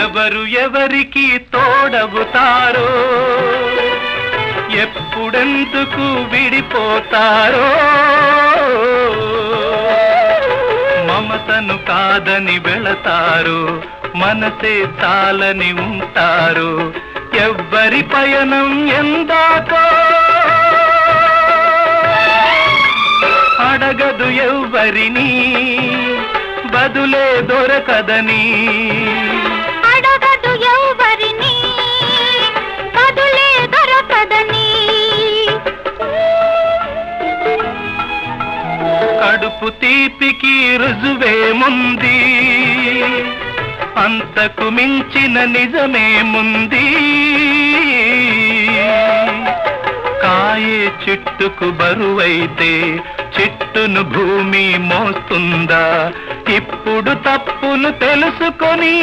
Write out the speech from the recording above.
ఎవరు ఎవరికి తోడవుతారో, ఎప్పుడెందుకు విడిపోతారో, మమతను కాదని వెళతారు, మనసే చాలని ఉంటారు. ఎవ్వరి పయనం ఎందాకో అడగదు ఎవ్వరిని, బదులే దొరకదని. అడగదు ఎవ్వరిని, బదులే దొరకదని. కడుపు తీపికి రుజువేముంది, అంతకు మించిన నిజమేముంది. కాయే చెట్టుకు బరువైతే చెట్టును భూమి మోస్తుందా? ఇప్పుడు తప్పును తెలుసుకొని